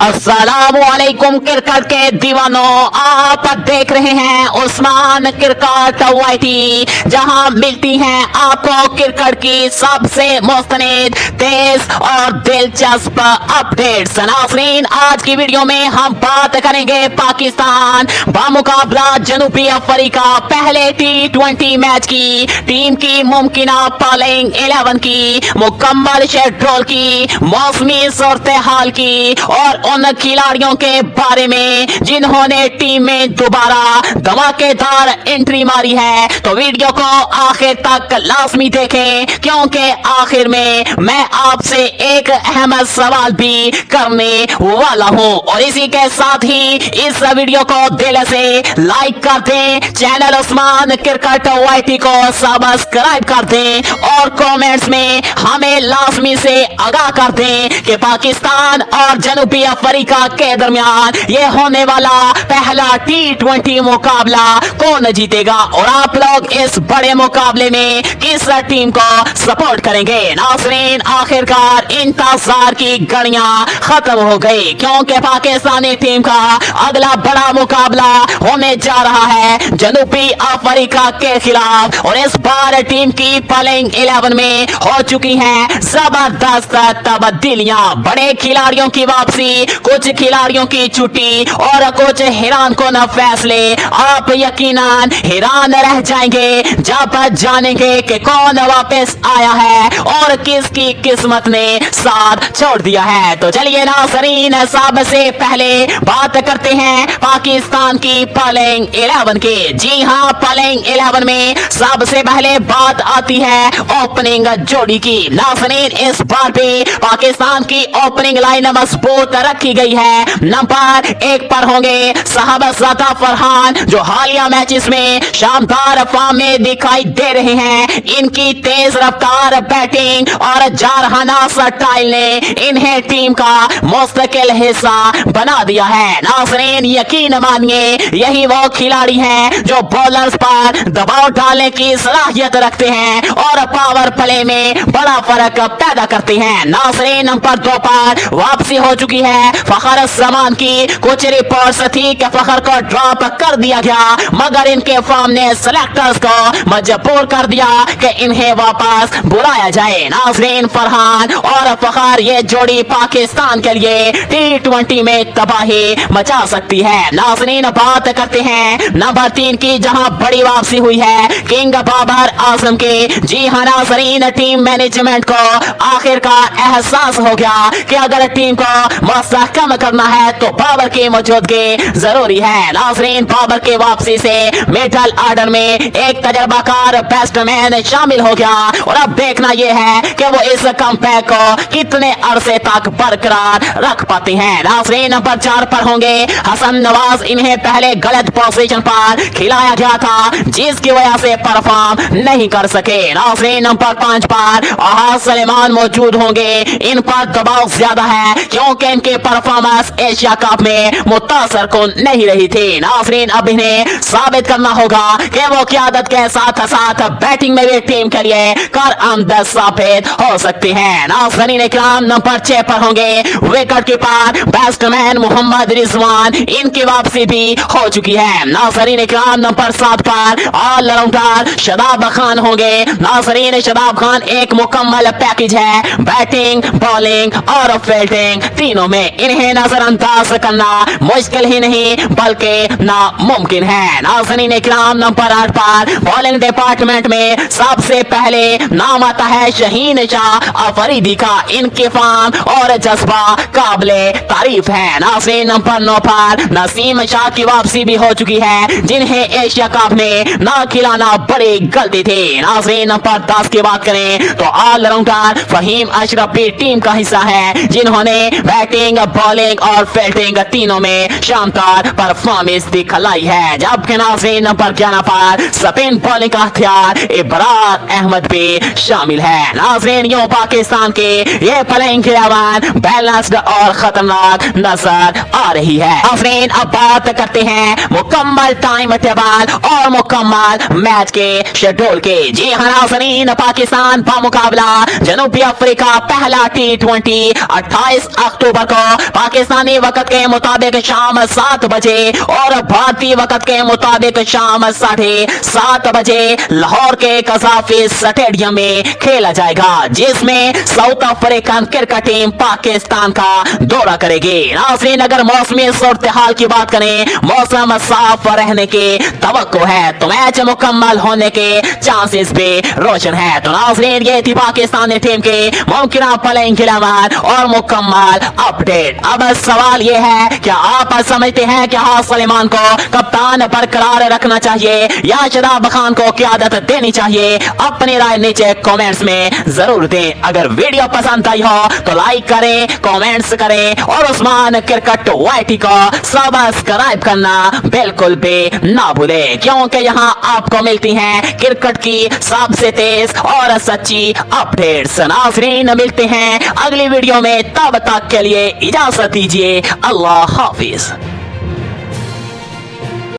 अस्सलामुअलैकुम क्रिकेट के दीवानों, आप देख रहे हैं उस्मान क्रिकेट वाईटी, जहां मिलती हैं आपको क्रिकेट की सबसे मुस्तनिद, तेज और दिलचस्प अपडेट्स। नाज़रीन, आज की वीडियो में हम बात करेंगे पाकिस्तान बामुकाबला जनूबी अफ्रीका पहले T20 मैच की टीम की मुमकिना प्लेइंग 11 की, मुकम्मल शेड्यूल की, मौसमी सूरत हाल की और उन खिलाड़ियों के बारे में जिन्होंने टीम में दोबारा धमाकेदार एंट्री मारी है। तो वीडियो को आखिर तक लाजमी देखें, क्योंकि आखिर में मैं आपसे एक अहम सवाल भी करने वाला हूं। और इसी के साथ ही इस वीडियो को दिल से लाइक कर दें, चैनल उस्मान क्रिकेट वाईटी को सब्सक्राइब कर दें और कमेंट्स में हमें लाजमी से आगाह कर दें कि पाकिस्तान और जनूबी अफ्रीका के दरमियान ये होने वाला पहला T20 मुकाबला कौन जीतेगा और आप लोग इस बड़े मुकाबले में किस टीम को सपोर्ट करेंगे। नाज़रीन, आखिरकार इंतजार की घड़ियां खत्म हो गई, क्योंकि पाकिस्तानी टीम का अगला बड़ा मुकाबला होने जा रहा है जनूबी अफ्रीका के खिलाफ। और इस बार टीम की प्लेइंग 11 में हो चुकी हैं जबरदस्त तब्दीलियां, बड़े खिलाड़ियों की वापसी, कुछ खिलाड़ियों की छुट्टी और कुछ हैरान कुन फैसले। आप यकीनन हैरान रह जाएंगे जब जानेंगे कि कौन वापस आया है और किसकी किस्मत ने साथ छोड़ दिया है। तो चलिए नाज़रीन, सबसे पहले बात करते हैं पाकिस्तान की प्लेइंग 11 की। जी हां, प्लेइंग 11 में सबसे पहले बात आती है ओपनिंग जोड़ी की। नाज़रीन, इस बार भी पाकिस्तान की ओपनिंग लाइन मजबूत रखी गई है। नंबर 1 पर होंगे साहबजादा फरहान, जो हालिया मैचेस में शानदार फॉर्म में दिखाई दे रहे हैं। इनकी तेज रफ्तार बैटिंग और जारहाना स्टाइल ने इन्हें टीम का मुस्तकिल हिस्सा बना दिया है। नाज़रीन, यकीन मानिए यही वो खिलाड़ी हैं जो बॉलर्स पर दबाव डालने की सलाहियत रखते हैं और पावर प्ले में बड़ा फर्क पैदा करते हैं। नाज़रीन, नंबर 2 पर वापसी हो चुकी है फखर जमान की। कुछ रिपोर्ट्स थी कि फखर को ड्रॉप कर दिया गया, मगर इनके फॉर्म ने सेलेक्टर्स को मजबूर कर दिया कि इन्हें वापस बुलाया जाए। नाज़रीन, फरहान और फखर ये जोड़ी पाकिस्तान के लिए T20 में तबाही मचा सकती है। नाज़रीन, बात करते हैं नंबर 3 की, जहां बड़ी वापसी हुई है किंग बाबर आजम की। जी हां नाज़रीन, टीम मैनेजमेंट को आखिरकार एहसास हो गया कि अगर टीम को मुस्तहकम करना है तो बाबर की मौजूदगी जरूरी है। नाज़रीन, बाबर की वापसी से मिडल ऑर्डर में एक तजर्बाकार बैट्समैन शामिल हो गया और अब देखना यह है कि वो इस कमबैक को कितने अरसे तक बरकरार रख पाते हैं। नाज़रीन, नंबर 4 पर होंगे हसन नवाज। इन्हें पहले गलत पोजीशन पर खिलाया गया था, जिसकी वजह से परफॉर्म नहीं कर सके। नाज़रीन, नंबर 5 पर अहाद सलेमान मौजूद होंगे। इन पर दबाव ज्यादा है क्योंकि इनके परफॉर्मेंस एशिया कप में मुतासर कुन नहीं रही थी। नाज़रीन, अब इन्हें साबित करना होगा कि वो क़यादत के साथ साथ बैटिंग में भी टीम के लिए कारआमद साबित हो सकते हैं। नाज़रीन इकराम, नंबर 6 पर होंगे wicket keeper batsman Mohammad Rizwan. इनकी वापसी भी हो चुकी है। नाज़रीन इकराम, नंबर 7 पर ऑलराउंडर शादाब खान होंगे। नाज़रीन, शादाब खान एक मुकम्मल पैकेज है, बैटिंग, बॉलिंग और फील्डिंग तीनों में। इन्हें नजरअंदाज करना मुश्किल ही नहीं बल्कि नामुमकिन है। नाज़रीन इकराम, नंबर 8 पर बॉलिंग डिपार्टमेंट में सबसे पहले नाम आता है शहीन शाह अफरीदी का। इनके फॉर्म और जज्बा काबिले तारीफ है। नाज़रीन, नंबर 9 पर नसीम शाह की वापसी भी हो चुकी है, जिन्हें एशिया कप में ना खिलाना बड़ी गलती थी। नाज़रीन, नंबर 10 की बात करें तो ऑलराउंडर फहीम अशरफ भी टीम का हिस्सा है, जिन्होंने बैटिंग, बॉलिंग और फील्डिंग तीनों में शानदार परफॉर्मेंस दिखलाई है। जबकि नाज़रीन, नंबर 11 पर स्पिन बॉलिंग का हथियार इब्रार अहमद भी शामिल है। नाज़रीन, यूं पाकिस्तान के ये प्लेइंग 11 बैलेंस्ड और खतरनाक नजर आ रही है। नाज़रीन, अब बात करते हैं मुकम्मल टाइम टेबल और मुकम्मल मैच के शेड्यूल के। जी हाँ नाज़रीन, पाकिस्तान बामुकाबला जनूबी अफ्रीका पहला T20 28 अक्टूबर को पाकिस्तानी वक्त के मुताबिक शाम 7 बजे और भारतीय वक्त के मुताबिक शाम 7:30 बजे लाहौर के कजाफी स्टेडियम में खेला जाएगा, जिसमें south African cricket team Pakistan का दौरा करेगी। नाज़रीन, अगर मौसमी सूरत हाल की बात करें, मौसम साफ रहने की तवक्को है तो मैच मुकम्मल होने के चांसेस भी रोशन है। तो नाज़रीन, ये थी पाकिस्तानी टीम के मुमकिन प्लेइंग 11 और मुकम्मल अपडेट। अब सवाल ये है, क्या आप समझते हैं कि हारिस सलीमान को कप्तान बरकरार रखना चाहिए या शादाब खान को क़यादत देनी चाहिए? अपनी राय नीचे कमेंट्स में जरूर दें। अगर वीडियो पसंद आई हो तो लाइक करें, कमेंट्स करें और उस्मान क्रिकेट वाईटी को सब्सक्राइब करना बिल्कुल भी ना भूलें, क्योंकि यहाँ आपको मिलती हैं क्रिकेट की सबसे तेज और सच्ची अपडेट्स। नाज़रीन, मिलते हैं अगली वीडियो में, तब तक के लिए इजाजत दीजिए। अल्लाह हाफिज।